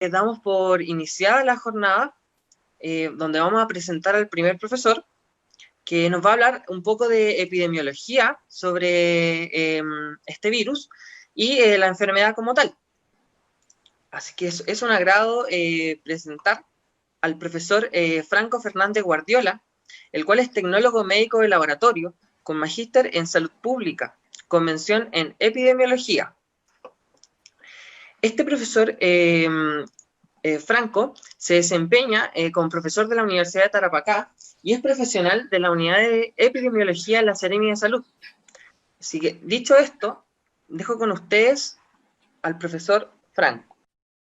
Damos por iniciada la jornada, donde vamos a presentar al primer profesor, que nos va a hablar un poco de epidemiología sobre este virus y la enfermedad como tal. Así que es un agrado presentar al profesor Franco Fernández Guardiola, el cual es tecnólogo médico de laboratorio, con magíster en salud pública, con mención en epidemiología. Este profesor Franco se desempeña como profesor de la Universidad de Tarapacá y es profesional de la unidad de epidemiología de la Seremia de Salud. Así que, dicho esto, dejo con ustedes al profesor Franco.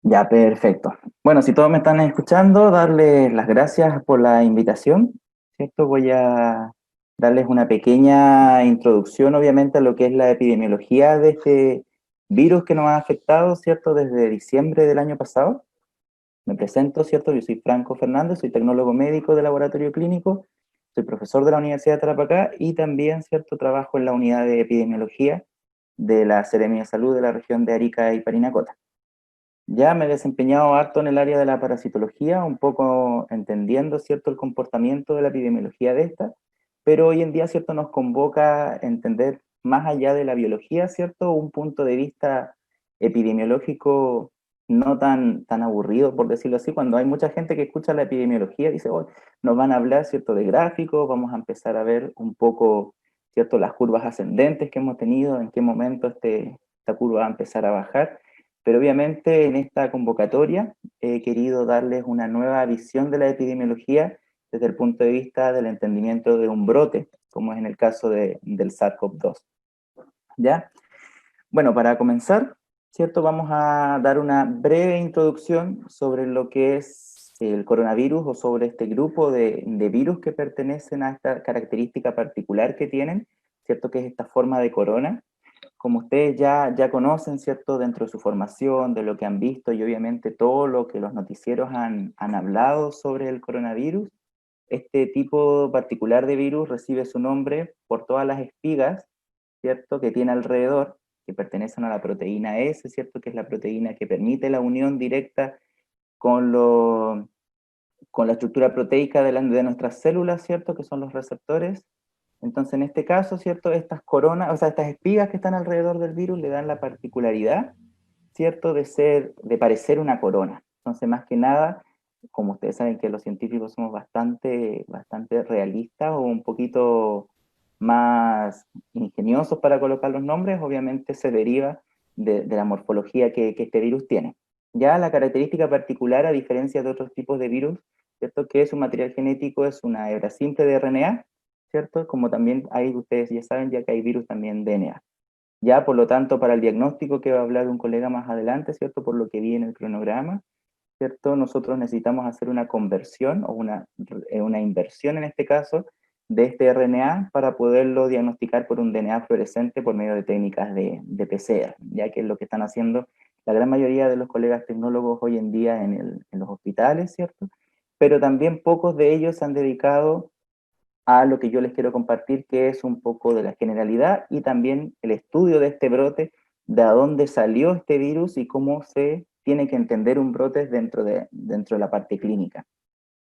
Ya, perfecto. Bueno, si todos me están escuchando, darles las gracias por la invitación, ¿cierto? Voy a darles una pequeña introducción, obviamente, a lo que es la epidemiología de este virus que nos ha afectado, ¿cierto? Desde diciembre del año pasado. Me presento, ¿cierto? Yo soy Franco Fernández, soy tecnólogo médico de laboratorio clínico, soy profesor de la Universidad de Tarapacá y también, ¿cierto? Trabajo en la unidad de epidemiología de la Seremia de Salud de la región de Arica y Parinacota. Ya me he desempeñado harto en el área de la parasitología, un poco entendiendo, ¿cierto?, el comportamiento de la epidemiología de esta, pero hoy en día, ¿cierto?, nos convoca a entender más allá de la biología, ¿cierto?, un punto de vista epidemiológico no tan aburrido, por decirlo así, cuando hay mucha gente que escucha la epidemiología, dice, oh, nos van a hablar, ¿cierto?, de gráficos, vamos a empezar a ver un poco, ¿cierto?, las curvas ascendentes que hemos tenido, en qué momento esta curva va a empezar a bajar, pero obviamente en esta convocatoria he querido darles una nueva visión de la epidemiología desde el punto de vista del entendimiento de un brote, como es en el caso del SARS-CoV-2. ¿Ya? Bueno, para comenzar, ¿cierto? Vamos a dar una breve introducción sobre lo que es el coronavirus o sobre este grupo de virus que pertenecen a esta característica particular que tienen, ¿cierto? Que es esta forma de corona. Como ustedes ya conocen, ¿cierto? Dentro de su formación, de lo que han visto y obviamente todo lo que los noticieros han hablado sobre el coronavirus, este tipo particular de virus recibe su nombre por todas las espigas, ¿cierto? Que tiene alrededor, que pertenecen a la proteína S, ¿cierto? Que es la proteína que permite la unión directa con, con la estructura proteica de nuestras células, ¿cierto? Que son los receptores. Entonces, en este caso, ¿cierto? Estas coronas, o sea, estas espigas que están alrededor del virus le dan la particularidad, ¿cierto? De parecer una corona. Entonces, más que nada, como ustedes saben que los científicos somos bastante realistas o un poquito más ingeniosos para colocar los nombres, obviamente se deriva de la morfología que este virus tiene. Ya la característica particular, a diferencia de otros tipos de virus, ¿cierto? Que su material genético es una hebra simple de RNA, ¿cierto? Como también hay, ustedes ya saben, ya que hay virus también DNA. Ya, por lo tanto, para el diagnóstico que va a hablar un colega más adelante, ¿cierto? Por lo que vi en el cronograma, ¿cierto? Nosotros necesitamos hacer una conversión o una inversión en este caso de este RNA para poderlo diagnosticar por un DNA fluorescente por medio de técnicas de PCR, ya que es lo que están haciendo la gran mayoría de los colegas tecnólogos hoy en día en los hospitales, ¿cierto? Pero también pocos de ellos se han dedicado a lo que yo les quiero compartir, que es un poco de la generalidad y también el estudio de este brote, de dónde salió este virus y cómo se tiene que entender un brote dentro de la parte clínica.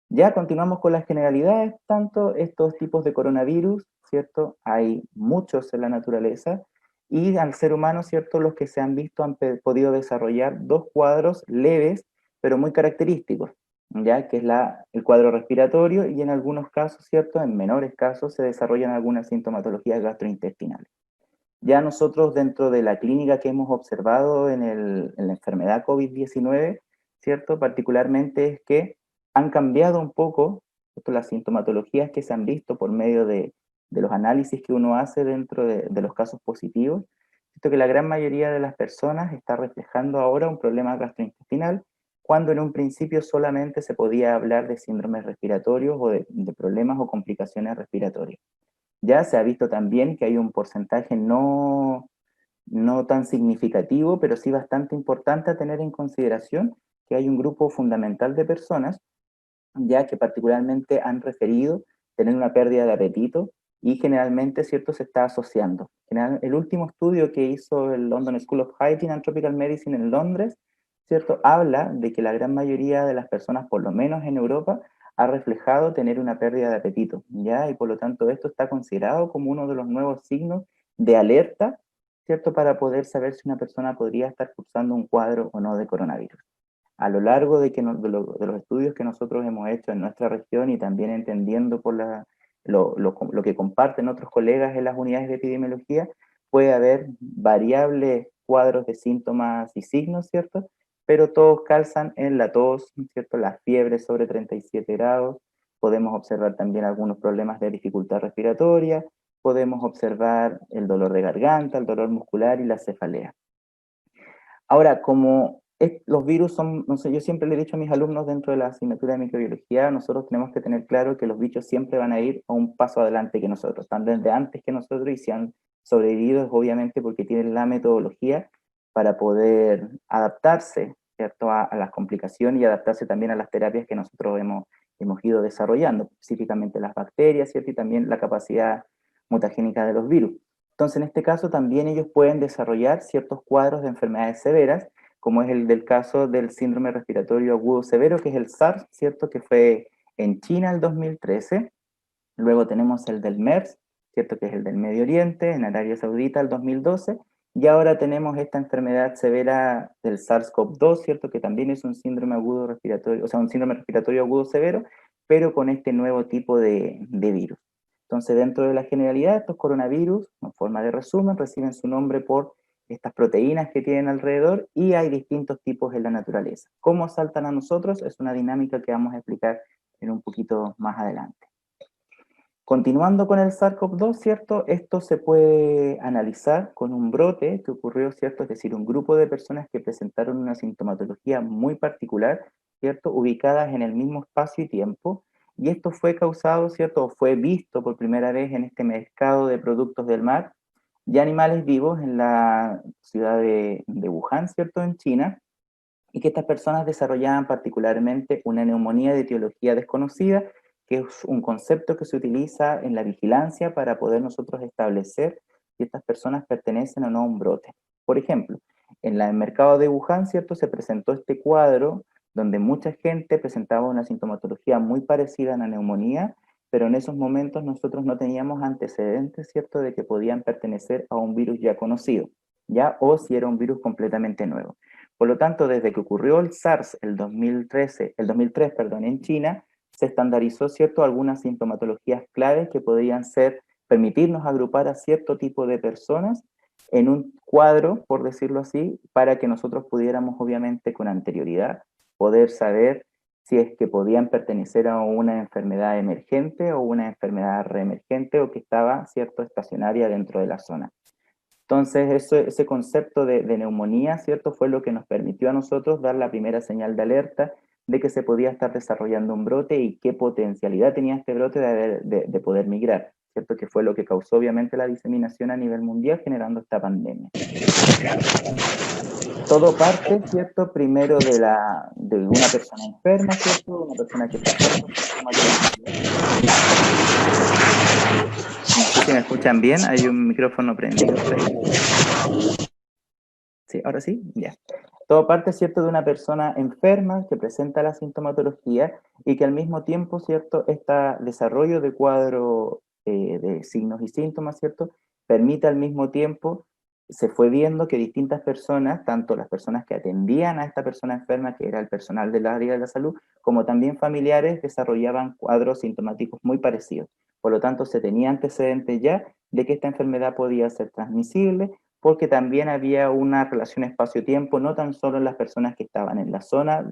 Ya continuamos con las generalidades, tanto estos tipos de coronavirus, ¿cierto? Hay muchos en la naturaleza y al ser humano, ¿cierto? Los que se han visto han podido desarrollar dos cuadros leves, pero muy característicos, ¿ya? Que es el cuadro respiratorio y en algunos casos, ¿cierto? En menores casos se desarrollan algunas sintomatologías gastrointestinales. Ya nosotros dentro de la clínica que hemos observado en la enfermedad COVID-19, ¿cierto? Particularmente es que han cambiado un poco, ¿cierto?, las sintomatologías que se han visto por medio de los análisis que uno hace dentro de los casos positivos, ¿cierto? Que la gran mayoría de las personas está reflejando ahora un problema gastrointestinal, cuando en un principio solamente se podía hablar de síndromes respiratorios o de problemas o complicaciones respiratorias. Ya se ha visto también que hay un porcentaje no tan significativo, pero sí bastante importante a tener en consideración, que hay un grupo fundamental de personas, ya que particularmente han referido tener una pérdida de apetito y generalmente, ¿cierto?, se está asociando. El último estudio que hizo el London School of Hygiene and Tropical Medicine en Londres, ¿cierto? Habla de que la gran mayoría de las personas, por lo menos en Europa, ha reflejado tener una pérdida de apetito, ¿ya? Y por lo tanto esto está considerado como uno de los nuevos signos de alerta, ¿cierto? Para poder saber si una persona podría estar cursando un cuadro o no de coronavirus. A lo largo de los estudios que nosotros hemos hecho en nuestra región y también entendiendo por lo que comparten otros colegas en las unidades de epidemiología, puede haber variables cuadros de síntomas y signos, ¿cierto? Pero todos calzan en la tos, ¿cierto? La fiebre sobre 37 grados, podemos observar también algunos problemas de dificultad respiratoria, podemos observar el dolor de garganta, el dolor muscular y la cefalea. Ahora, los virus son, no sé, yo siempre le he dicho a mis alumnos dentro de la asignatura de microbiología, nosotros tenemos que tener claro que los bichos siempre van a ir a un paso adelante que nosotros, están desde antes que nosotros y si han sobrevivido es obviamente porque tienen la metodología para poder adaptarse, ¿cierto? A las complicaciones y adaptarse también a las terapias que nosotros hemos ido desarrollando, específicamente las bacterias, ¿cierto? Y también la capacidad mutagénica de los virus. Entonces, en este caso, también ellos pueden desarrollar ciertos cuadros de enfermedades severas, como es el del caso del síndrome respiratorio agudo severo, que es el SARS, ¿cierto? Que fue en China el 2013. Luego tenemos el del MERS, ¿cierto? Que es el del Medio Oriente, en Arabia Saudita el 2012. Y ahora tenemos esta enfermedad severa del SARS-CoV-2, ¿cierto? Que también es un síndrome agudo respiratorio, o sea, un síndrome respiratorio agudo severo, pero con este nuevo tipo de virus. Entonces, dentro de la generalidad, estos coronavirus, en forma de resumen, reciben su nombre por estas proteínas que tienen alrededor y hay distintos tipos en la naturaleza. ¿Cómo saltan a nosotros? Es una dinámica que vamos a explicar en un poquito más adelante. Continuando con el SARS-CoV-2, ¿cierto? Esto se puede analizar con un brote que ocurrió, ¿cierto? Es decir, un grupo de personas que presentaron una sintomatología muy particular, ¿cierto? Ubicadas en el mismo espacio y tiempo, y esto fue causado, ¿cierto? O fue visto por primera vez en este mercado de productos del mar y animales vivos en la ciudad de Wuhan, ¿cierto? En China, y que estas personas desarrollaban particularmente una neumonía de etiología desconocida, que es un concepto que se utiliza en la vigilancia para poder nosotros establecer si estas personas pertenecen o no a un brote. Por ejemplo, en el mercado de Wuhan, ¿cierto? Se presentó este cuadro donde mucha gente presentaba una sintomatología muy parecida a la neumonía, pero en esos momentos nosotros no teníamos antecedentes, ¿cierto?, de que podían pertenecer a un virus ya conocido, ¿ya? O si era un virus completamente nuevo. Por lo tanto, desde que ocurrió el SARS el 2003, perdón, en China, se estandarizó, ¿cierto?, algunas sintomatologías claves que podían permitirnos agrupar a cierto tipo de personas en un cuadro, por decirlo así, para que nosotros pudiéramos, obviamente, con anterioridad, poder saber si es que podían pertenecer a una enfermedad emergente o una enfermedad reemergente o que estaba, ¿cierto?, estacionaria dentro de la zona. Entonces, ese concepto de neumonía, ¿cierto?, fue lo que nos permitió a nosotros dar la primera señal de alerta de que se podía estar desarrollando un brote y qué potencialidad tenía este brote de poder migrar, ¿cierto?, que fue lo que causó obviamente la diseminación a nivel mundial generando esta pandemia. Todo parte, ¿cierto?, primero de una persona enferma, ¿cierto?, una persona que presenta no sé si me escuchan bien, hay un micrófono prendido por ahí. Sí, ahora sí, ya. Todo parte, ¿cierto?, de una persona enferma que presenta la sintomatología y que al mismo tiempo, ¿cierto?, este desarrollo de cuadro de signos y síntomas, ¿cierto?, permite al mismo tiempo, se fue viendo que distintas personas, tanto las personas que atendían a esta persona enferma, que era el personal del área de la salud, como también familiares, desarrollaban cuadros sintomáticos muy parecidos. Por lo tanto, se tenía antecedentes ya de que esta enfermedad podía ser transmisible, porque también había una relación espacio-tiempo, no tan solo en las personas que estaban en la zona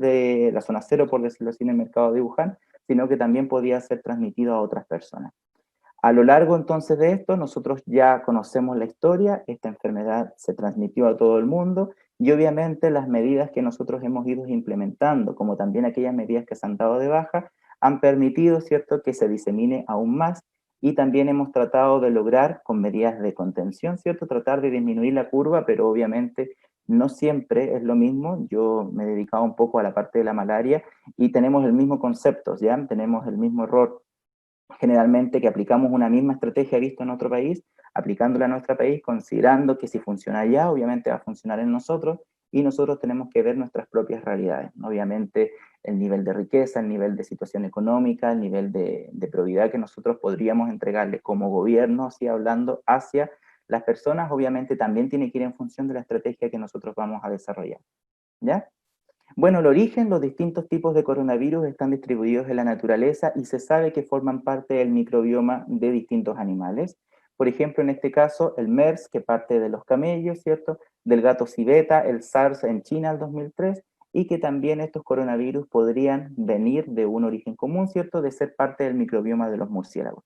cero, por decirlo así, en el mercado de Wuhan, sino que también podía ser transmitido a otras personas. A lo largo entonces de esto, nosotros ya conocemos la historia, esta enfermedad se transmitió a todo el mundo y obviamente las medidas que nosotros hemos ido implementando, como también aquellas medidas que se han dado de baja, han permitido, ¿cierto?, que se disemine aún más y también hemos tratado de lograr con medidas de contención, ¿cierto?, tratar de disminuir la curva, pero obviamente no siempre es lo mismo. Yo me he dedicado un poco a la parte de la malaria y tenemos el mismo concepto, ¿ya? Tenemos el mismo error generalmente que aplicamos una misma estrategia vista en otro país, aplicándola a nuestro país, considerando que si funciona allá, obviamente va a funcionar en nosotros, y nosotros tenemos que ver nuestras propias realidades. Obviamente, el nivel de riqueza, el nivel de situación económica, el nivel de probidad que nosotros podríamos entregarle como gobierno, así hablando, hacia las personas, obviamente también tiene que ir en función de la estrategia que nosotros vamos a desarrollar. ¿Ya? Bueno, el origen, los distintos tipos de coronavirus están distribuidos en la naturaleza y se sabe que forman parte del microbioma de distintos animales. Por ejemplo, en este caso, el MERS, que parte de los camellos, ¿cierto? Del gato civeta, el SARS en China el 2003, y que también estos coronavirus podrían venir de un origen común, ¿cierto? De ser parte del microbioma de los murciélagos.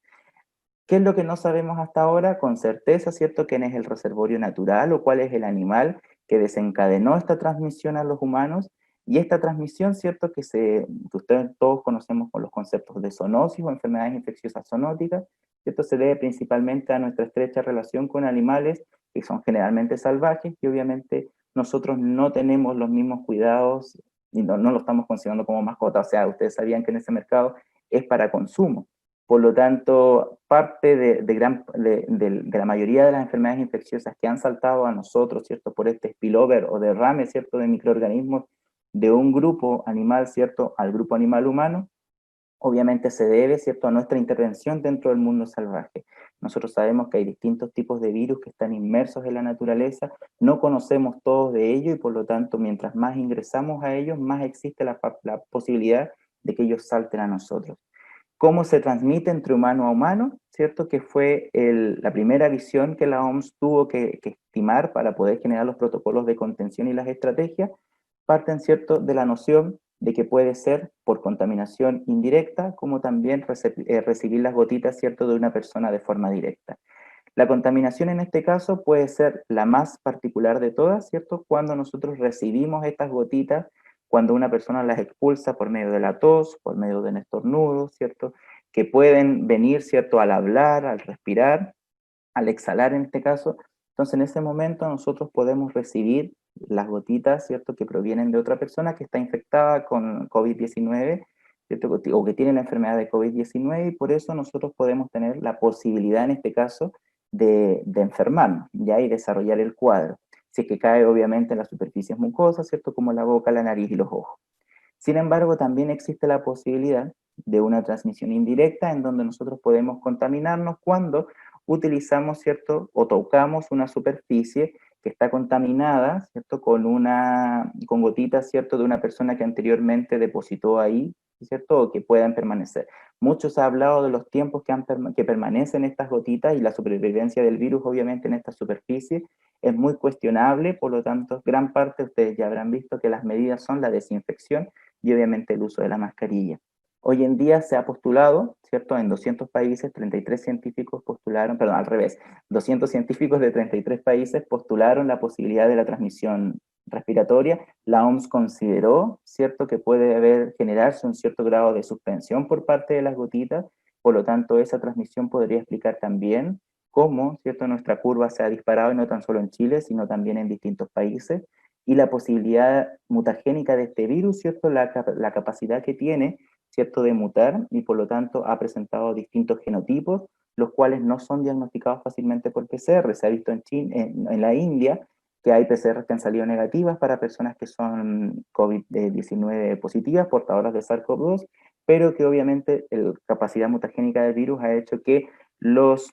¿Qué es lo que no sabemos hasta ahora con certeza, cierto? ¿Quién es el reservorio natural o cuál es el animal que desencadenó esta transmisión a los humanos? Y esta transmisión, cierto, que ustedes todos conocemos con los conceptos de zoonosis o enfermedades infecciosas zoonóticas, cierto, se debe principalmente a nuestra estrecha relación con animales que son generalmente salvajes y obviamente nosotros no tenemos los mismos cuidados y no lo estamos considerando como mascota. O sea, ustedes sabían que en ese mercado es para consumo. Por lo tanto, parte de la mayoría de las enfermedades infecciosas que han saltado a nosotros, ¿cierto? Por este spillover o derrame, ¿cierto? De microorganismos de un grupo animal, ¿cierto? Al grupo animal humano, obviamente se debe, ¿cierto? A nuestra intervención dentro del mundo salvaje. Nosotros sabemos que hay distintos tipos de virus que están inmersos en la naturaleza, no conocemos todos de ellos y por lo tanto, mientras más ingresamos a ellos, más existe la posibilidad de que ellos salten a nosotros. ¿Cómo se transmite entre humano a humano? ¿Cierto? Que fue la primera visión que la OMS tuvo que estimar para poder generar los protocolos de contención y las estrategias, parten, ¿cierto?, de la noción de que puede ser por contaminación indirecta, como también recibir las gotitas, ¿cierto?, de una persona de forma directa. La contaminación en este caso puede ser la más particular de todas, ¿cierto? Cuando nosotros recibimos estas gotitas, cuando una persona las expulsa por medio de la tos, por medio del estornudo, ¿cierto? Que pueden venir, ¿cierto? Al hablar, al respirar, al exhalar en este caso. Entonces, en ese momento nosotros podemos recibir las gotitas, ¿cierto? Que provienen de otra persona que está infectada con COVID-19, ¿cierto? O que tiene la enfermedad de COVID-19 y por eso nosotros podemos tener la posibilidad en este caso de enfermarnos, ¿ya? Y desarrollar el cuadro. Si es que cae obviamente en las superficies mucosas, ¿cierto? Como la boca, la nariz y los ojos. Sin embargo, también existe la posibilidad de una transmisión indirecta en donde nosotros podemos contaminarnos cuando utilizamos, ¿cierto? O tocamos una superficie que está contaminada, ¿cierto? Con gotitas, ¿cierto? De una persona que anteriormente depositó ahí, ¿cierto? O que puedan permanecer. Muchos han hablado de los tiempos que permanecen estas gotitas y la supervivencia del virus, obviamente, en esta superficie es muy cuestionable, por lo tanto, gran parte de ustedes ya habrán visto que las medidas son la desinfección y obviamente el uso de la mascarilla. Hoy en día se ha postulado, ¿cierto? En 200 países, 33 científicos postularon, perdón, al revés, 200 científicos de 33 países postularon la posibilidad de la transmisión respiratoria. La OMS consideró, ¿cierto?, que generarse un cierto grado de suspensión por parte de las gotitas, por lo tanto, esa transmisión podría explicar también cómo, ¿cierto?, nuestra curva se ha disparado, y no tan solo en Chile, sino también en distintos países, y la posibilidad mutagénica de este virus, ¿cierto?, la capacidad que tiene, ¿cierto?, de mutar, y por lo tanto ha presentado distintos genotipos, los cuales no son diagnosticados fácilmente por PCR. Se ha visto en la India que hay PCR que han salido negativas para personas que son COVID-19 positivas, portadoras de SARS-CoV-2, pero que obviamente la capacidad mutagénica del virus ha hecho que los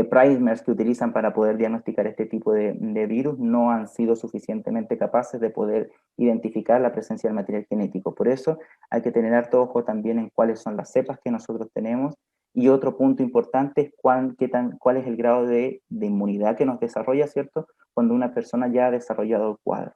primers que utilizan para poder diagnosticar este tipo de virus no han sido suficientemente capaces de poder identificar la presencia del material genético. Por eso hay que tener harto ojo también en cuáles son las cepas que nosotros tenemos. Y otro punto importante es cuál es el grado de inmunidad que nos desarrolla, ¿cierto? Cuando una persona ya ha desarrollado el cuadro.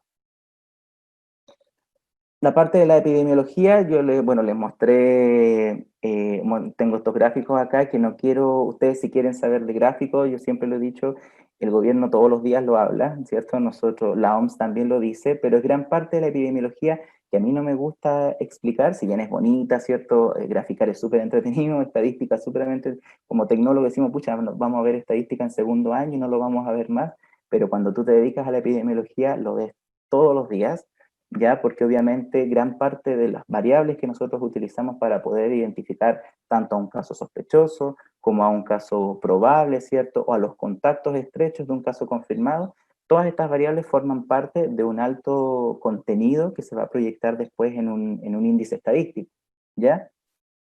La parte de la epidemiología, bueno, les mostré, tengo estos gráficos acá que no quiero, ustedes si quieren saber de gráficos, yo siempre lo he dicho, el gobierno todos los días lo habla, ¿cierto? Nosotros, la OMS también lo dice, pero es gran parte de la epidemiología que a mí no me gusta explicar, si bien es bonita, ¿cierto? Graficar es súper entretenido, estadística súper, como tecnólogo decimos, pucha, vamos a ver estadística en segundo año y no lo vamos a ver más, pero cuando tú te dedicas a la epidemiología lo ves todos los días, ya porque obviamente gran parte de las variables que nosotros utilizamos para poder identificar tanto a un caso sospechoso como a un caso probable, ¿cierto? O a los contactos estrechos de un caso confirmado, Todas estas variables forman parte de un alto contenido que se va a proyectar después en un índice estadístico, ¿ya?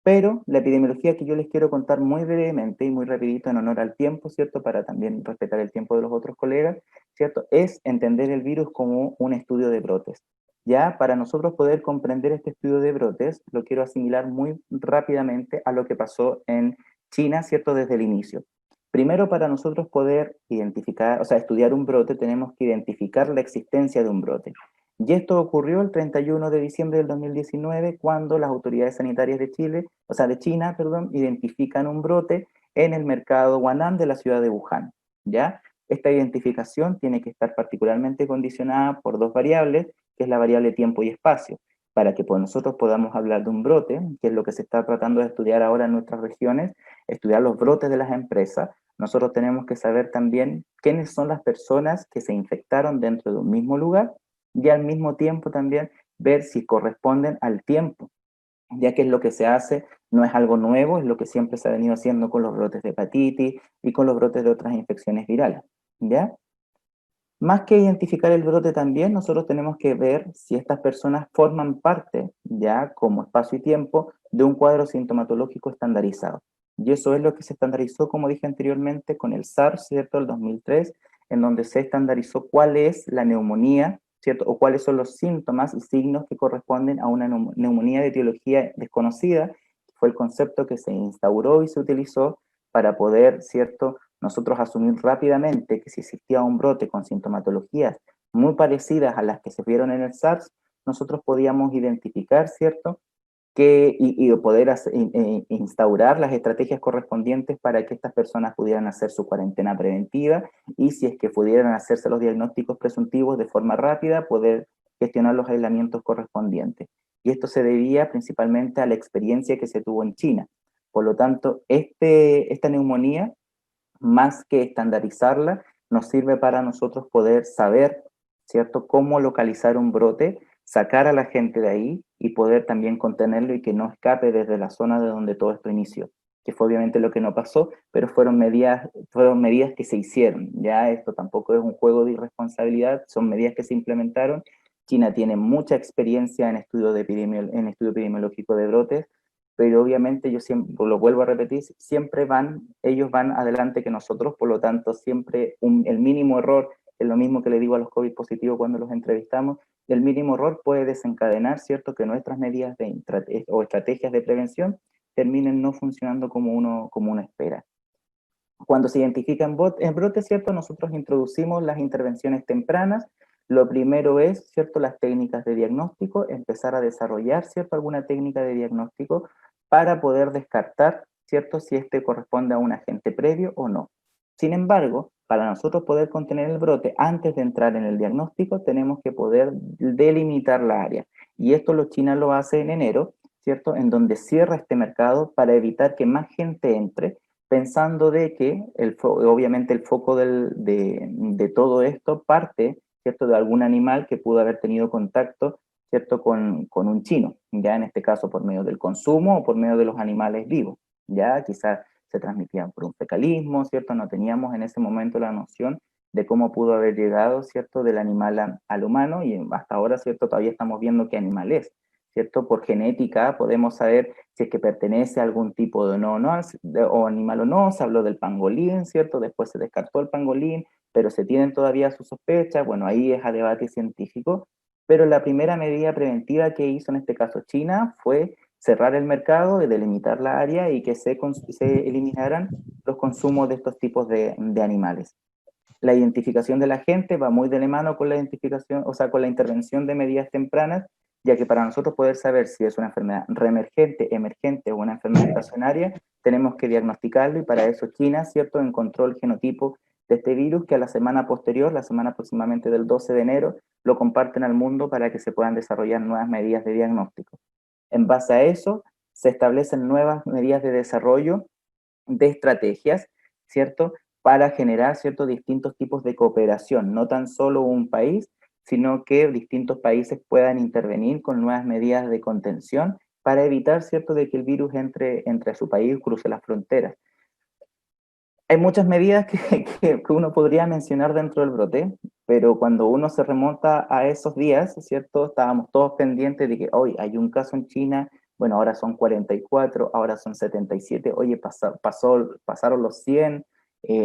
Pero la epidemiología que yo les quiero contar muy brevemente y muy rapidito en honor al tiempo, ¿cierto? Para también respetar el tiempo de los otros colegas, ¿cierto? Es entender el virus como un estudio de brotes. Ya, para nosotros poder comprender este estudio de brotes, lo quiero asimilar muy rápidamente a lo que pasó en China, ¿cierto? Desde el inicio. Primero, para nosotros poder identificar, o sea, estudiar un brote, tenemos que identificar la existencia de un brote. Y esto ocurrió el 31 de diciembre del 2019, cuando las autoridades sanitarias de Chile, o sea, de China, perdón, identifican un brote en el mercado Huanan de la ciudad de Wuhan, ¿ya? Esta identificación tiene que estar particularmente condicionada por dos variables, que es la variable tiempo y espacio, para que pues, nosotros podamos hablar de un brote, que es lo que se está tratando de estudiar ahora en nuestras regiones, estudiar los brotes de las empresas. Nosotros tenemos que saber también quiénes son las personas que se infectaron dentro de un mismo lugar y al mismo tiempo también ver si corresponden al tiempo, ya que es lo que se hace, no es algo nuevo, es lo que siempre se ha venido haciendo con los brotes de hepatitis y con los brotes de otras infecciones virales, ¿ya? Más que identificar el brote también, nosotros tenemos que ver si estas personas forman parte, ya como espacio y tiempo, de un cuadro sintomatológico estandarizado. Y eso es lo que se estandarizó, como dije anteriormente, con el SARS, ¿cierto?, el 2003, en donde se estandarizó cuál es la neumonía, ¿cierto?, o cuáles son los síntomas y signos que corresponden a una neumonía de etiología desconocida. Fue el concepto que se instauró y se utilizó para poder, ¿cierto?, nosotros asumir rápidamente que si existía un brote con sintomatologías muy parecidas a las que se vieron en el SARS, nosotros podíamos identificar, ¿cierto?, y poder instaurar las estrategias correspondientes para que estas personas pudieran hacer su cuarentena preventiva y si es que pudieran hacerse los diagnósticos presuntivos de forma rápida, poder gestionar los aislamientos correspondientes. Y esto se debía principalmente a la experiencia que se tuvo en China. Por lo tanto, esta neumonía, más que estandarizarla, nos sirve para nosotros poder saber, ¿cierto?, cómo localizar un brote, sacar a la gente de ahí y poder también contenerlo y que no escape desde la zona de donde todo esto inició, que fue obviamente lo que no pasó, pero fueron medidas que se hicieron. Ya esto tampoco es un juego de irresponsabilidad, son medidas que se implementaron. China tiene mucha experiencia en estudio epidemiológico de brotes, pero obviamente yo siempre, lo vuelvo a repetir, siempre ellos van adelante que nosotros, por lo tanto siempre el mínimo error, es lo mismo que le digo a los COVID positivos cuando los entrevistamos, el mínimo error puede desencadenar, ¿cierto?, que nuestras medidas o estrategias de prevención terminen no funcionando como uno espera. Cuando se identifican brotes, ¿cierto?, nosotros introducimos las intervenciones tempranas. Lo primero es, ¿cierto?, las técnicas de diagnóstico, empezar a desarrollar, ¿cierto?, alguna técnica de diagnóstico para poder descartar, ¿cierto?, si este corresponde a un agente previo o no. Sin embargo, para nosotros poder contener el brote, antes de entrar en el diagnóstico, tenemos que poder delimitar la área. Y esto los chinos lo hacen en enero, ¿cierto?, en donde cierra este mercado para evitar que más gente entre, pensando de que obviamente el foco de todo esto parte, ¿cierto?, de algún animal que pudo haber tenido contacto, ¿cierto?, con un chino, ya en este caso por medio del consumo o por medio de los animales vivos, ya quizás se transmitían por un fecalismo, ¿cierto? No teníamos en ese momento la noción de cómo pudo haber llegado, ¿cierto?, del animal al humano, y hasta ahora, ¿cierto?, todavía estamos viendo qué animal es, ¿cierto? Por genética podemos saber si es que pertenece a algún tipo de o animal o no. Se habló del pangolín, ¿cierto? Después se descartó el pangolín, pero se tienen todavía sus sospechas. Bueno, ahí es a debate científico, pero la primera medida preventiva que hizo en este caso China fue cerrar el mercado y delimitar la área y que se eliminaran los consumos de estos tipos de animales. La identificación de la gente va muy de la mano con la identificación, o sea, con la intervención de medidas tempranas, ya que para nosotros poder saber si es una enfermedad reemergente, emergente o una enfermedad estacionaria, tenemos que diagnosticarlo, y para eso China, ¿cierto?, encontró el genotipo de este virus, que a la semana posterior, la semana aproximadamente del 12 de enero, lo comparten al mundo para que se puedan desarrollar nuevas medidas de diagnóstico. En base a eso, se establecen nuevas medidas de desarrollo de estrategias, ¿cierto?, para generar, ¿cierto?, distintos tipos de cooperación, no tan solo un país, sino que distintos países puedan intervenir con nuevas medidas de contención para evitar, ¿cierto?, de que el virus entre a su país, cruce las fronteras. Hay muchas medidas que uno podría mencionar dentro del brote, pero cuando uno se remonta a esos días, ¿cierto? Estábamos todos pendientes de que hoy hay un caso en China, bueno, ahora son 44, ahora son 77, oye, pasaron los 100,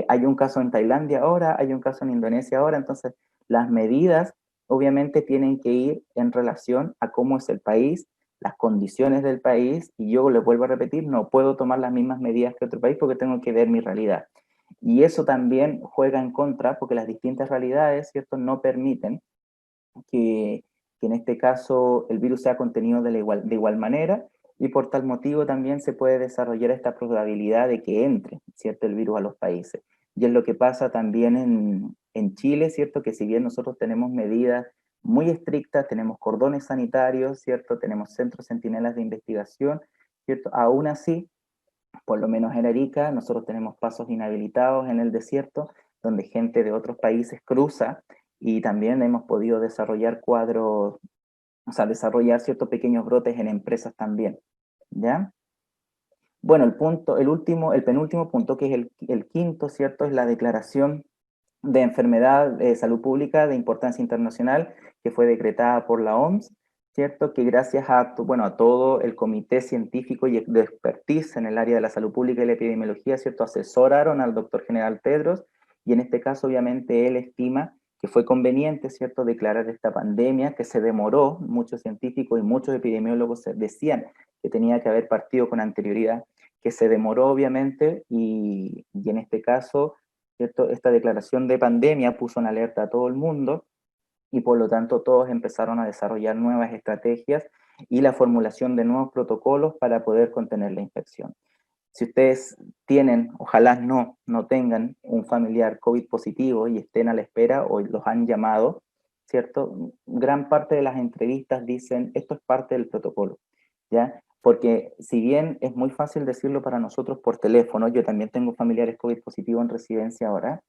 hay un caso en Tailandia ahora, hay un caso en Indonesia ahora, entonces las medidas obviamente tienen que ir en relación a cómo es el país, las condiciones del país, y yo le vuelvo a repetir, no puedo tomar las mismas medidas que otro país porque tengo que ver mi realidad. Y eso también juega en contra porque las distintas realidades, ¿cierto?, no permiten que, que en este caso el virus sea contenido de igual manera, y por tal motivo también se puede desarrollar esta probabilidad de que entre, ¿cierto?, el virus a los países. Y es lo que pasa también en Chile, ¿cierto?, que si bien nosotros tenemos medidas muy estrictas, tenemos cordones sanitarios, ¿cierto?, tenemos centros centinelas de investigación, ¿cierto?, aún así, por lo menos en Arica, nosotros tenemos pasos inhabilitados en el desierto, donde gente de otros países cruza, y también hemos podido desarrollar cuadros, o sea, desarrollar ciertos pequeños brotes en empresas también, ¿ya? Bueno, el penúltimo punto, que es el quinto, ¿cierto? Es la declaración de enfermedad de salud pública de importancia internacional que fue decretada por la OMS, ¿cierto? Que gracias a, bueno, a todo el comité científico y de expertise en el área de la salud pública y la epidemiología, ¿cierto? Asesoraron al doctor general Tedros, y en este caso obviamente él estima que fue conveniente, ¿cierto?, declarar esta pandemia que se demoró. Muchos científicos y muchos epidemiólogos decían que tenía que haber partido con anterioridad, que se demoró obviamente, y en este caso, ¿cierto?, esta declaración de pandemia puso en alerta a todo el mundo, y por lo tanto todos empezaron a desarrollar nuevas estrategias y la formulación de nuevos protocolos para poder contener la infección. Si ustedes tienen, ojalá no tengan un familiar COVID positivo y estén a la espera o los han llamado, ¿cierto? Gran parte de las entrevistas dicen, esto es parte del protocolo, ¿ya? Porque si bien es muy fácil decirlo para nosotros por teléfono, yo también tengo familiares COVID positivos en residencia ahora,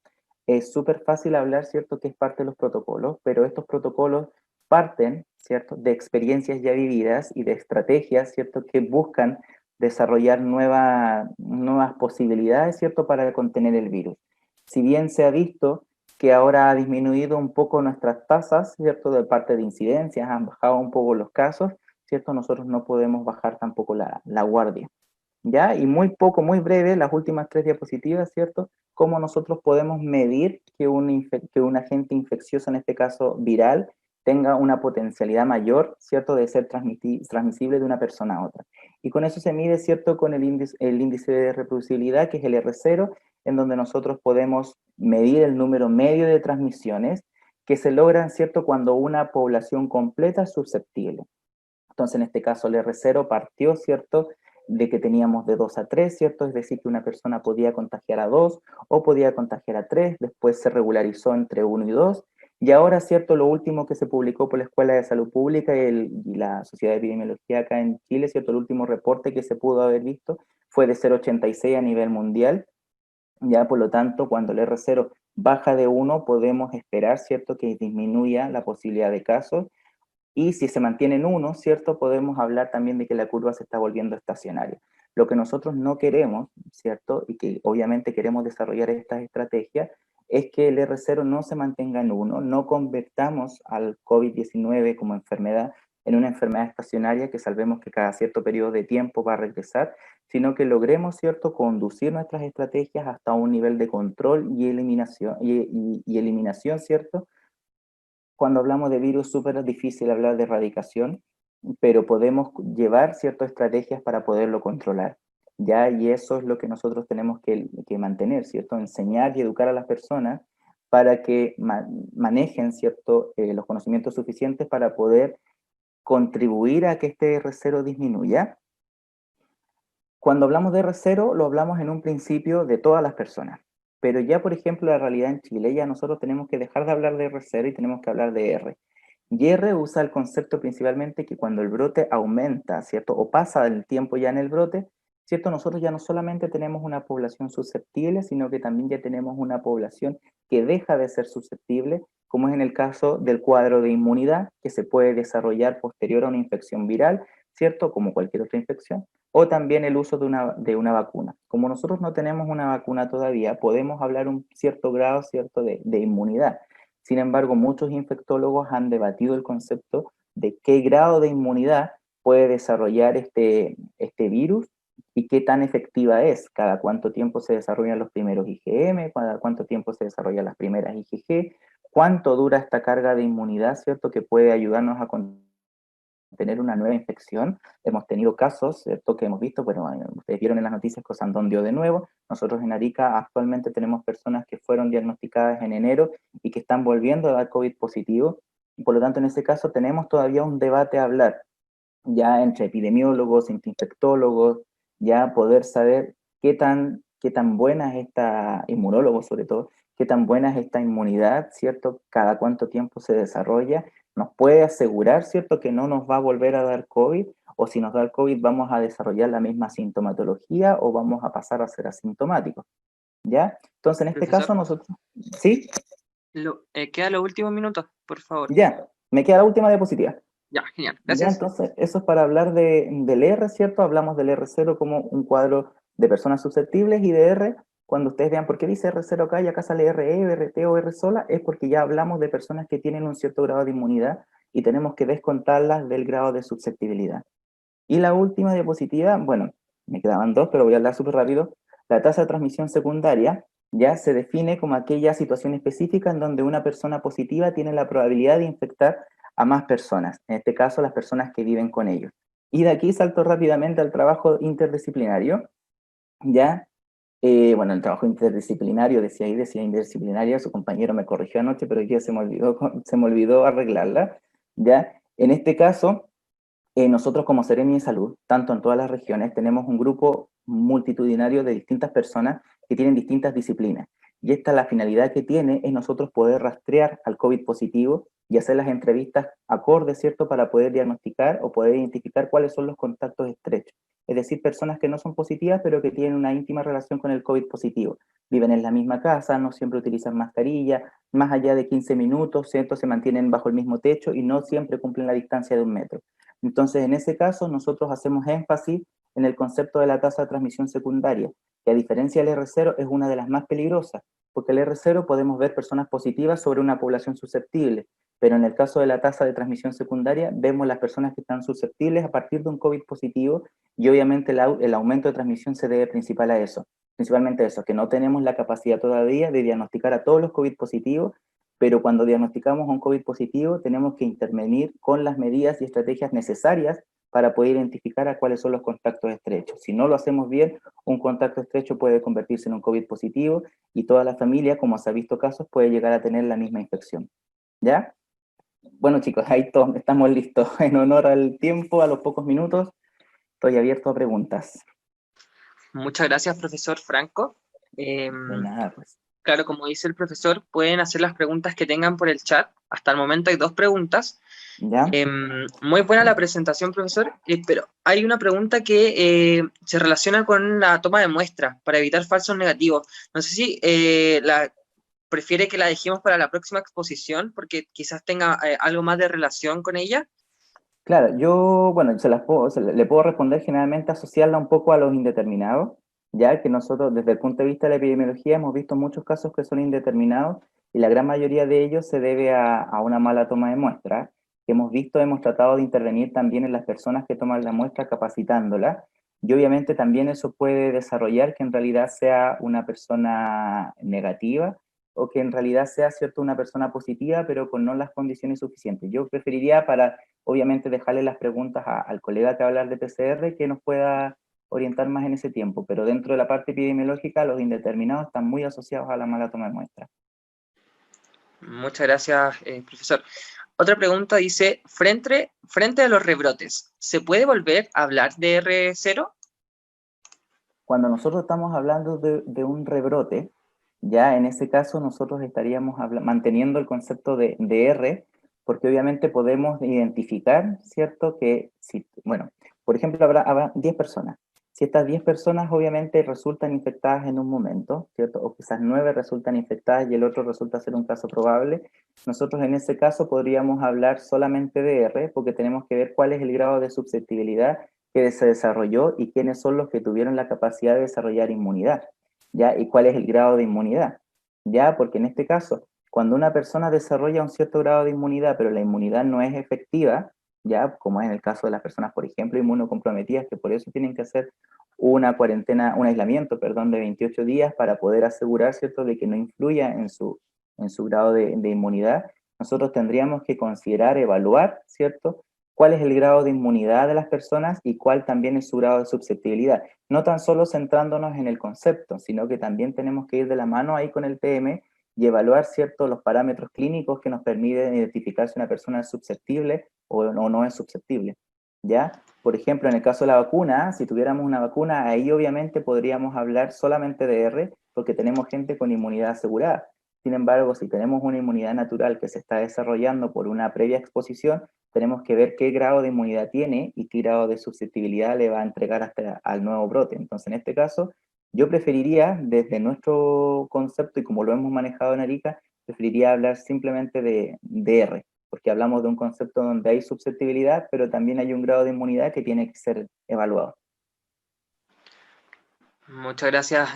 es súper fácil hablar, ¿cierto?, que es parte de los protocolos, pero estos protocolos parten, ¿cierto?, de experiencias ya vividas y de estrategias, ¿cierto?, que buscan desarrollar nuevas posibilidades, ¿cierto?, para contener el virus. Si bien se ha visto que ahora ha disminuido un poco nuestras tasas, ¿cierto?, de parte de incidencias, han bajado un poco los casos, ¿cierto?, nosotros no podemos bajar tampoco la guardia, ¿ya? Y muy poco, muy breve, las últimas 3 diapositivas, ¿cierto? Cómo nosotros podemos medir que que un agente infeccioso, en este caso viral, tenga una potencialidad mayor, ¿cierto?, de ser transmisible de una persona a otra. Y con eso se mide, ¿cierto?, con el índice de reproducibilidad, que es el R0, en donde nosotros podemos medir el número medio de transmisiones que se logran, ¿cierto?, cuando una población completa es susceptible. Entonces, en este caso, el R0 partió, ¿cierto?, de que teníamos de 2 a 3, ¿cierto? Es decir, que una persona podía contagiar a 2 o podía contagiar a 3, después se regularizó entre 1 y 2, y ahora, ¿cierto?, lo último que se publicó por la Escuela de Salud Pública y la Sociedad de Epidemiología acá en Chile, ¿cierto?, el último reporte que se pudo haber visto fue de 0,86 a nivel mundial. Ya, por lo tanto, cuando el R0 baja de 1, podemos esperar, ¿cierto?, que disminuya la posibilidad de casos, y si se mantiene en 1, ¿cierto?, podemos hablar también de que la curva se está volviendo estacionaria. Lo que nosotros no queremos, ¿cierto?, y que obviamente queremos desarrollar estas estrategias, es que el R0 no se mantenga en 1, no convertamos al COVID-19 como enfermedad en una enfermedad estacionaria que sabemos que cada cierto periodo de tiempo va a regresar, sino que logremos, ¿cierto?, conducir nuestras estrategias hasta un nivel de control y eliminación, eliminación, ¿cierto? Cuando hablamos de virus, súper difícil hablar de erradicación, pero podemos llevar ciertas estrategias para poderlo controlar, ¿ya? Y eso es lo que nosotros tenemos que mantener, ¿cierto? Enseñar y educar a las personas para que manejen, ¿cierto?, los conocimientos suficientes para poder contribuir a que este R0 disminuya. Cuando hablamos de R0, lo hablamos en un principio de todas las personas. Pero ya, por ejemplo, la realidad en Chile, ya nosotros tenemos que dejar de hablar de R0 y tenemos que hablar de R. Y R usa el concepto principalmente que cuando el brote aumenta, ¿cierto? O pasa el tiempo ya en el brote, ¿cierto? Nosotros ya no solamente tenemos una población susceptible, sino que también ya tenemos una población que deja de ser susceptible, como es en el caso del cuadro de inmunidad, que se puede desarrollar posterior a una infección viral, ¿cierto? Como cualquier otra infección, o también el uso de una vacuna. Como nosotros no tenemos una vacuna todavía, podemos hablar un cierto grado, ¿cierto?, de inmunidad. Sin embargo, muchos infectólogos han debatido el concepto de qué grado de inmunidad puede desarrollar este virus y qué tan efectiva es, cada cuánto tiempo se desarrollan los primeros IgM, cada cuánto tiempo se desarrollan las primeras IgG, cuánto dura esta carga de inmunidad, ¿cierto?, que puede ayudarnos a tener una nueva infección. Hemos tenido casos, ¿cierto?, que hemos visto, bueno, ustedes vieron en las noticias que Osandón dio de nuevo. Nosotros en Arica actualmente tenemos personas que fueron diagnosticadas en enero y que están volviendo a dar COVID positivo, y por lo tanto en ese caso tenemos todavía un debate a hablar, ya entre epidemiólogos, entre infectólogos, ya poder saber qué tan buena es esta, inmunólogos sobre todo, qué tan buena es esta inmunidad, ¿cierto? Cada cuánto tiempo se desarrolla, nos puede asegurar, ¿cierto?, que no nos va a volver a dar COVID, o si nos da el COVID vamos a desarrollar la misma sintomatología o vamos a pasar a ser asintomáticos, ¿ya? Entonces en este caso Profesor, nosotros, ¿sí? queda los últimos minutos, por favor. Ya, me queda la última diapositiva. Ya, genial, Ya, gracias. entonces, eso es para hablar del R, ¿cierto? Hablamos del R0 como un cuadro de personas susceptibles, y de R, cuando ustedes vean por qué dice R0 acá y acá sale RE, RT o R sola, es porque ya hablamos de personas que tienen un cierto grado de inmunidad y tenemos que descontarlas del grado de susceptibilidad. Y la última diapositiva, bueno, me quedaban dos, pero voy a hablar súper rápido. La tasa de transmisión secundaria ya se define como aquella situación específica en donde una persona positiva tiene la probabilidad de infectar a más personas, en este caso las personas que viven con ellos. Y de aquí salto rápidamente al trabajo interdisciplinario, ya, bueno, el trabajo interdisciplinario, decía interdisciplinaria, su compañero me corrigió anoche, pero hoy día se me olvidó arreglarla, ya. En este caso, nosotros como Seremi de Salud, tanto en todas las regiones, tenemos un grupo multitudinario de distintas personas que tienen distintas disciplinas. Y esta, la finalidad que tiene, es nosotros poder rastrear al COVID positivo y hacer las entrevistas acordes, ¿cierto?, para poder diagnosticar o poder identificar cuáles son los contactos estrechos. Es decir, personas que no son positivas, pero que tienen una íntima relación con el COVID positivo. Viven en la misma casa, no siempre utilizan mascarilla, más allá de 15 minutos, ¿cierto?, se mantienen bajo el mismo techo y no siempre cumplen la distancia de 1 metro. Entonces, en ese caso, nosotros hacemos énfasis en el concepto de la tasa de transmisión secundaria, que a diferencia del R0 es una de las más peligrosas, porque el R0 podemos ver personas positivas sobre una población susceptible, pero en el caso de la tasa de transmisión secundaria vemos las personas que están susceptibles a partir de un COVID positivo, y obviamente el aumento de transmisión se debe principalmente a eso, que no tenemos la capacidad todavía de diagnosticar a todos los COVID positivos, pero cuando diagnosticamos a un COVID positivo tenemos que intervenir con las medidas y estrategias necesarias para poder identificar a cuáles son los contactos estrechos. Si no lo hacemos bien, un contacto estrecho puede convertirse en un COVID positivo y toda la familia, como se ha visto casos, puede llegar a tener la misma infección. ¿Ya? Bueno, chicos, ahí todos estamos listos. En honor al tiempo, a los pocos minutos, estoy abierto a preguntas. Muchas gracias, profesor Franco. De nada, pues. Claro, como dice el profesor, pueden hacer las preguntas que tengan por el chat. Hasta el momento hay 2 preguntas. ¿Ya? Muy buena la presentación, profesor, pero hay una pregunta que se relaciona con la toma de muestra para evitar falsos negativos. No sé si prefiere que la dejemos para la próxima exposición porque quizás tenga algo más de relación con ella. Claro, yo, bueno, le puedo responder generalmente asociarla un poco a los indeterminados, ya que nosotros desde el punto de vista de la epidemiología hemos visto muchos casos que son indeterminados, y la gran mayoría de ellos se debe a una mala toma de muestra, que hemos tratado de intervenir también en las personas que toman la muestra capacitándola, y obviamente también eso puede desarrollar que en realidad sea una persona negativa, o que en realidad sea, cierto, una persona positiva, pero con no las condiciones suficientes. Yo preferiría, para obviamente dejarle las preguntas al colega que va a hablar de PCR, que nos pueda orientar más en ese tiempo, pero dentro de la parte epidemiológica los indeterminados están muy asociados a la mala toma de muestras. Muchas gracias, profesor. Otra pregunta dice, frente a los rebrotes, ¿se puede volver a hablar de R0? Cuando nosotros estamos hablando de un rebrote, ya en ese caso nosotros estaríamos manteniendo el concepto de R, porque obviamente podemos identificar, ¿cierto? Que si, bueno, por ejemplo, habrá 10 personas. Si estas 10 personas obviamente resultan infectadas en un momento, ¿cierto? O quizás 9 resultan infectadas y el otro resulta ser un caso probable, nosotros en ese caso podríamos hablar solamente de R, porque tenemos que ver cuál es el grado de susceptibilidad que se desarrolló y quiénes son los que tuvieron la capacidad de desarrollar inmunidad, ¿ya? Y cuál es el grado de inmunidad, ¿ya? Porque en este caso, Cuando una persona desarrolla un cierto grado de inmunidad, pero la inmunidad no es efectiva, ya como es en el caso de las personas, por ejemplo, inmunocomprometidas, que por eso tienen que hacer una cuarentena, un aislamiento, perdón, de 28 días para poder asegurar, ¿cierto?, de que no influya en su grado de inmunidad, nosotros tendríamos que considerar, evaluar, ¿cierto?, cuál es el grado de inmunidad de las personas y cuál también es su grado de susceptibilidad. No tan solo centrándonos en el concepto, sino que también tenemos que ir de la mano ahí con el PM y evaluar, ¿cierto?, los parámetros clínicos que nos permiten identificar si una persona es susceptible o no es susceptible, ¿ya? Por ejemplo, en el caso de la vacuna, si tuviéramos una vacuna, ahí obviamente podríamos hablar solamente de R, porque tenemos gente con inmunidad asegurada. Sin embargo, si tenemos una inmunidad natural que se está desarrollando por una previa exposición, tenemos que ver qué grado de inmunidad tiene y qué grado de susceptibilidad le va a entregar hasta al nuevo brote. Entonces, en este caso, yo preferiría, desde nuestro concepto y como lo hemos manejado en Arica, preferiría hablar simplemente de R, porque hablamos de un concepto donde hay susceptibilidad, pero también hay un grado de inmunidad que tiene que ser evaluado. Muchas gracias,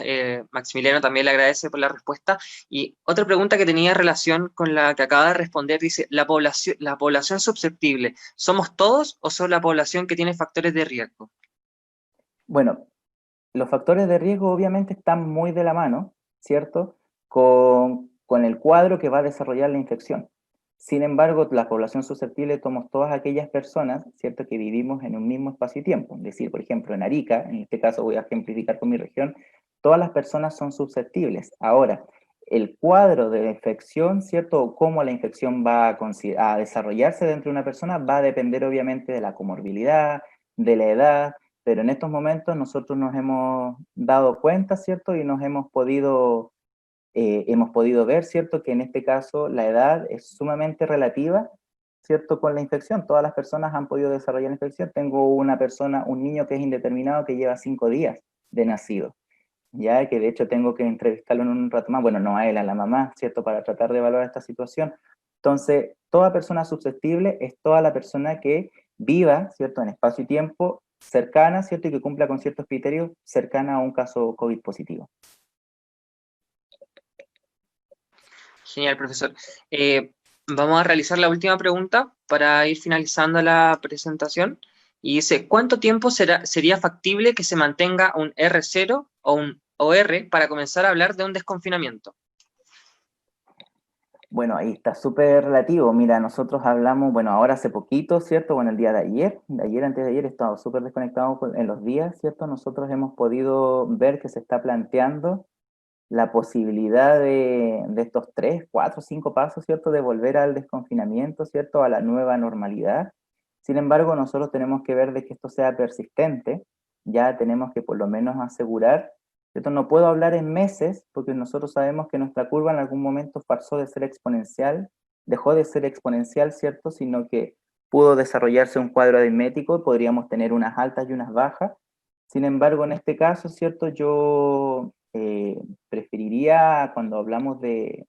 Maximiliano, también le agradece por la respuesta. Y otra pregunta que tenía relación con la que acaba de responder, dice, la población susceptible, ¿somos todos o solo la población que tiene factores de riesgo? Bueno, los factores de riesgo obviamente están muy de la mano, ¿cierto? Con el cuadro que va a desarrollar la infección. Sin embargo, la población susceptible somos todas aquellas personas, ¿cierto?, que vivimos en un mismo espacio y tiempo. Es decir, por ejemplo, en Arica, en este caso voy a ejemplificar con mi región, todas las personas son susceptibles. Ahora, el cuadro de infección, ¿cierto?, o cómo la infección va a desarrollarse dentro de una persona, va a depender obviamente de la comorbilidad, de la edad, pero en estos momentos nosotros nos hemos dado cuenta, ¿cierto? Y hemos podido ver, ¿cierto? Que en este caso la edad es sumamente relativa, ¿cierto? Con la infección. Todas las personas han podido desarrollar la infección. Tengo una persona, un niño que es indeterminado que lleva 5 días de nacido, ya que de hecho tengo que entrevistarlo en un rato más, bueno, no a él, a la mamá, ¿cierto? Para tratar de evaluar esta situación. Entonces, toda persona susceptible es toda la persona que viva, ¿cierto? En espacio y tiempo cercana, ¿cierto? Y que cumpla con ciertos criterios cercana a un caso COVID positivo. Genial, profesor. Vamos a realizar la última pregunta para ir finalizando la presentación. Y dice, ¿cuánto tiempo sería factible que se mantenga un R0 o un OR para comenzar a hablar de un desconfinamiento? Bueno, ahí está súper relativo. Mira, nosotros hablamos, bueno, ahora hace poquito, ¿cierto? Bueno, el día de ayer, antes de ayer, he estado súper desconectado en los días, ¿cierto? Nosotros hemos podido ver que se está planteando la posibilidad de estos 3, 4, 5 pasos, ¿cierto? De volver al desconfinamiento, ¿cierto? A la nueva normalidad. Sin embargo, nosotros tenemos que ver de que esto sea persistente. Ya tenemos que por lo menos asegurar, ¿cierto? No puedo hablar en meses, porque nosotros sabemos que nuestra curva en algún momento pasó de ser exponencial, dejó de ser exponencial, ¿cierto? Sino que pudo desarrollarse un cuadro aritmético y podríamos tener unas altas y unas bajas. Sin embargo, en este caso, ¿cierto? Yo preferiría, cuando hablamos de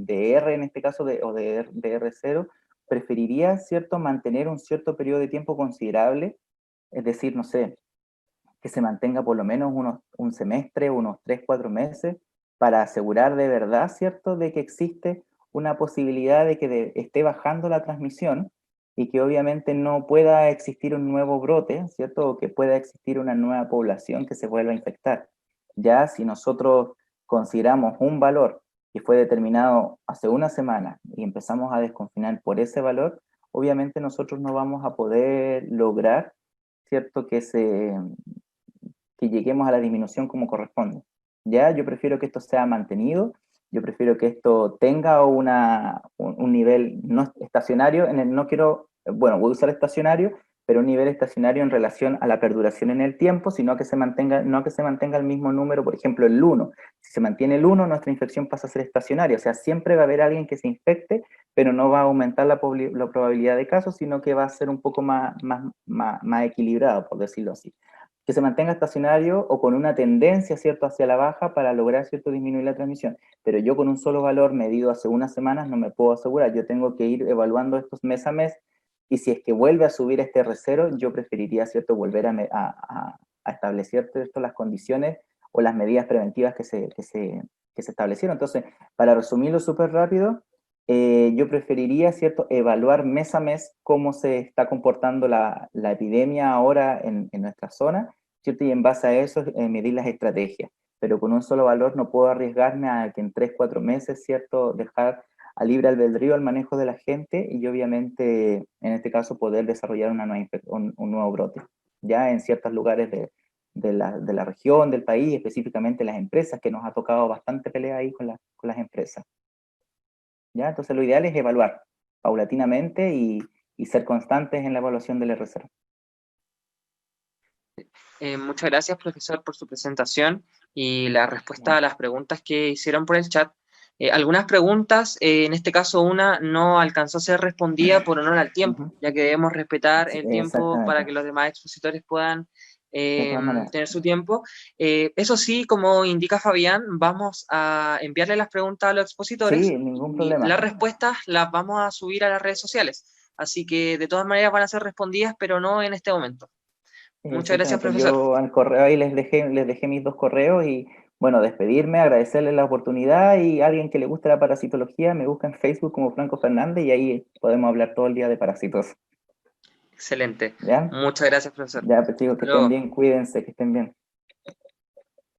R en este caso, o de R0, preferiría, ¿cierto?, mantener un cierto periodo de tiempo considerable, es decir, no sé, que se mantenga por lo menos un semestre, unos 3, 4 meses, para asegurar de verdad, ¿cierto?, de que existe una posibilidad de que esté bajando la transmisión y que obviamente no pueda existir un nuevo brote, ¿cierto?, o que pueda existir una nueva población que se vuelva a infectar. Ya si nosotros consideramos un valor que fue determinado hace una semana y empezamos a desconfinar por ese valor, obviamente nosotros no vamos a poder lograr, ¿cierto?, que lleguemos a la disminución como corresponde. Ya, yo prefiero que esto sea mantenido, yo prefiero que esto tenga un nivel no estacionario, no quiero, bueno, voy a usar estacionario, pero un nivel estacionario en relación a la perduración en el tiempo, sino que se mantenga, no que se mantenga el mismo número, por ejemplo, el 1. Si se mantiene el 1, nuestra infección pasa a ser estacionaria, o sea, siempre va a haber alguien que se infecte, pero no va a aumentar la probabilidad de casos, sino que va a ser un poco más equilibrado, por decirlo así, que se mantenga estacionario o con una tendencia, ¿cierto?, hacia la baja para lograr, ¿cierto?, disminuir la transmisión. Pero yo con un solo valor medido hace unas semanas no me puedo asegurar. Yo tengo que ir evaluando estos mes a mes y si es que vuelve a subir este R0, yo preferiría, ¿cierto?, volver a establecer, ¿cierto?, las condiciones o las medidas preventivas que se establecieron. Entonces, para resumirlo súper rápido, yo preferiría, ¿cierto?, evaluar mes a mes cómo se está comportando la epidemia ahora en nuestra zona, ¿cierto? Y en base a eso, medir las estrategias. Pero con un solo valor no puedo arriesgarme a que en 3, 4 meses, ¿cierto?, dejar a libre albedrío el manejo de la gente y obviamente, en este caso, poder desarrollar un nuevo brote, ya en ciertos lugares de la región, del país, específicamente las empresas, que nos ha tocado bastante pelea ahí con las empresas. ¿Ya? Entonces lo ideal es evaluar paulatinamente y ser constantes en la evaluación del R0. Muchas gracias, profesor, por su presentación y la respuesta a las preguntas que hicieron por el chat. Algunas preguntas, en este caso una, no alcanzó a ser respondida por honor al tiempo, ya que debemos respetar Sí, el tiempo para exactamente. que los demás expositores puedan De todas maneras. tener su tiempo. Eso sí, como indica Fabián, vamos a enviarle las preguntas a los expositores Sí, ningún y problema. las respuestas las vamos a subir a las redes sociales. Así que de todas maneras van a ser respondidas, pero no en este momento. Muchas gracias, Exactamente. profesor. Yo al correo ahí les dejé mis 2 correos y, bueno, despedirme, agradecerles la oportunidad y alguien que le guste la parasitología me busca en Facebook como Franco Fernández y ahí podemos hablar todo el día de parásitos. Excelente. ¿Ya? Muchas gracias, profesor. Ya, pues digo, Hasta que estén luego. bien, cuídense, que estén bien.